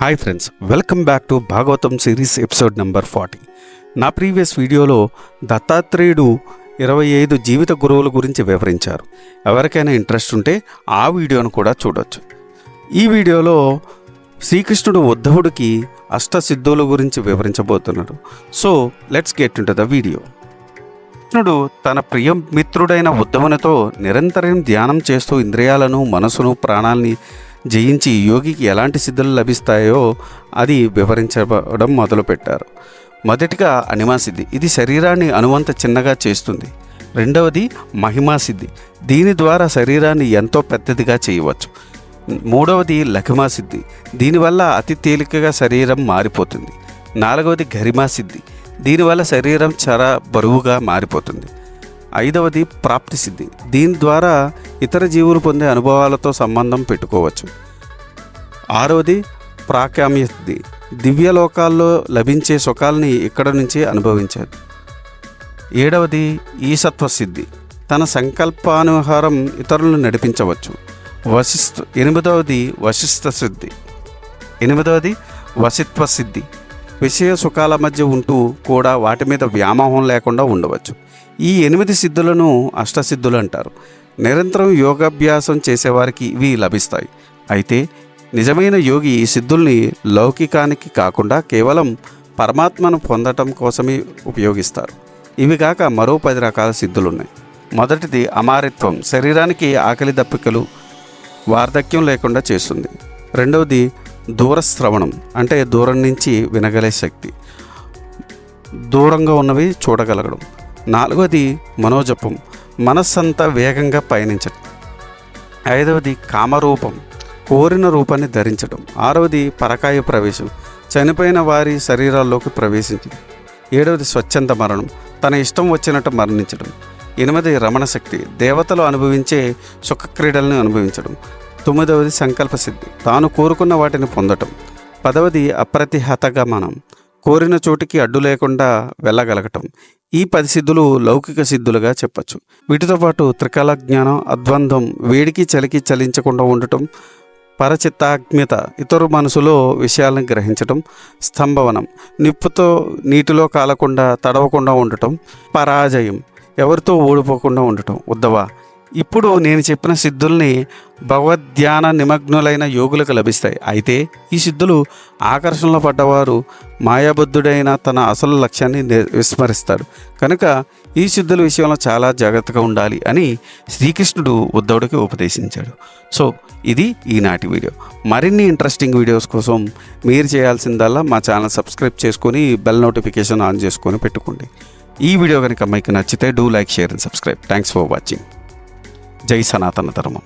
Hi friends, welcome back to Bhagavatam series episode number 40. నా previous వీడియోలో దత్తాత్రేయుడు 25 జీవిత గురువుల గురించి వివరించారు. ఎవరికైనా ఇంట్రెస్ట్ ఉంటే ఆ వీడియోను కూడా చూడొచ్చు. ఈ వీడియోలో శ్రీకృష్ణుడు ఉద్ధవుడికి అష్టసిద్ధుల గురించి వివరించబోతున్నాడు. So let's get into the video. కృష్ణుడు తన ప్రియ మిత్రుడైన ఉద్ధవునితో నిరంతరం ధ్యానం చేస్తూ ఇంద్రియాలను, మనసును, ప్రాణాలని జయించి యోగికి ఎలాంటి సిద్ధులు లభిస్తాయో అది వివరించడం మొదలుపెట్టారు. మొదటిగా అనిమాసిద్ధి, ఇది శరీరాన్ని అనువంత చిన్నగా చేస్తుంది. రెండవది మహిమాసిద్ధి, దీని ద్వారా శరీరాన్ని ఎంతో పెద్దదిగా చేయవచ్చు. మూడవది లఘిమాసిద్ధి, దీనివల్ల అతి తేలికగా శరీరం మారిపోతుంది. నాలుగవది గరిమాసిద్ధి, దీనివల్ల శరీరం చాలా బరువుగా మారిపోతుంది. ఐదవది ప్రాప్తి సిద్ధి, దీని ద్వారా ఇతర జీవులు పొందే అనుభవాలతో సంబంధం పెట్టుకోవచ్చు. ఆరవది ప్రాకామ్య సిద్ధి, దివ్యలోకాల్లో లభించే సుఖాలని ఇక్కడ నుంచి అనుభవించారు. ఏడవది ఈశత్వ సిద్ధి, తన సంకల్పానుసారం ఇతరులను నడిపించవచ్చు. ఎనిమిదవది వశిత్వ సిద్ధి, విషయ సుఖాల మధ్య ఉంటూ కూడా వాటి మీద వ్యామోహం లేకుండా ఉండవచ్చు. ఈ 8 సిద్ధులను అష్టసిద్ధులు అంటారు. నిరంతరం యోగాభ్యాసం చేసేవారికి ఇవి లభిస్తాయి. అయితే నిజమైన యోగి ఈ సిద్ధుల్ని లౌకికానికి కాకుండా కేవలం పరమాత్మను పొందటం కోసమే ఉపయోగిస్తారు. ఇవి కాక మరో 10 రకాల సిద్ధులున్నాయి. మొదటిది అమారిత్వం, శరీరానికి ఆకలి దప్పికలు, వార్ధక్యం లేకుండా చేస్తుంది. రెండవది దూరశ్రవణం, అంటే దూరం నుంచి వినగలే శక్తి, దూరంగా ఉన్నవి చూడగలగడం. నాలుగవది మనోజపం, మనస్సంతా వేగంగా పయనించడం. ఐదవది కామరూపం, కోరిన రూపాన్ని ధరించడం. ఆరవది పరకాయ ప్రవేశం, చనిపోయిన వారి శరీరాల్లోకి ప్రవేశించడం. ఏడవది స్వచ్ఛంద మరణం, తన ఇష్టం వచ్చినట్టు మరణించడం. ఎనిమిది రమణ శక్తి, దేవతలు అనుభవించే సుఖక్రీడలను అనుభవించడం. తొమ్మిదవది సంకల్ప సిద్ధి, తాను కోరుకున్న వాటిని పొందటం. 10వది అప్రతిహతగమనం, కోరిన చోటికి అడ్డు లేకుండా వెళ్ళగలగటం. ఈ 10 సిద్ధులు లౌకిక సిద్ధులుగా చెప్పచ్చు. వీటితో పాటు త్రికాల జ్ఞానం, అద్వంద్వం, వేడికి చలికి చలించకుండా ఉండటం, పరచిత్తాజ్ఞత, ఇతరు మనసులో విషయాలను గ్రహించటం. స్తంభవనం, నిప్పుతో నీటిలో కాలకుండా తడవకుండా ఉండటం. పరాజయం, ఎవరితో ఓడిపోకుండా ఉండటం. ఉద్ధవ, ఇప్పుడు నేను చెప్పిన సిద్ధుల్ని భగవద్ధ్యాన నిమగ్నులైన యోగులకు లభిస్తాయి. అయితే ఈ సిద్ధులు ఆకర్షణలో పడ్డవారు మాయాబుద్ధుడైన తన అసలు లక్ష్యాన్ని విస్మరిస్తాడు. కనుక ఈ సిద్ధుల విషయంలో చాలా జాగ్రత్తగా ఉండాలి అని శ్రీకృష్ణుడు ఉద్ధవుడికి ఉపదేశించాడు. సో ఇది ఈనాటి వీడియో. మరిన్ని ఇంట్రెస్టింగ్ వీడియోస్ కోసం మీరు చేయాల్సిందల్లా మా ఛానల్ సబ్స్క్రైబ్ చేసుకొని బెల్ నోటిఫికేషన్ ఆన్ చేసుకొని పెట్టుకోండి. ఈ వీడియో కనుక మీకు నచ్చితే do like, share and subscribe. Thanks for watching. జై సనాతన ధర్మం.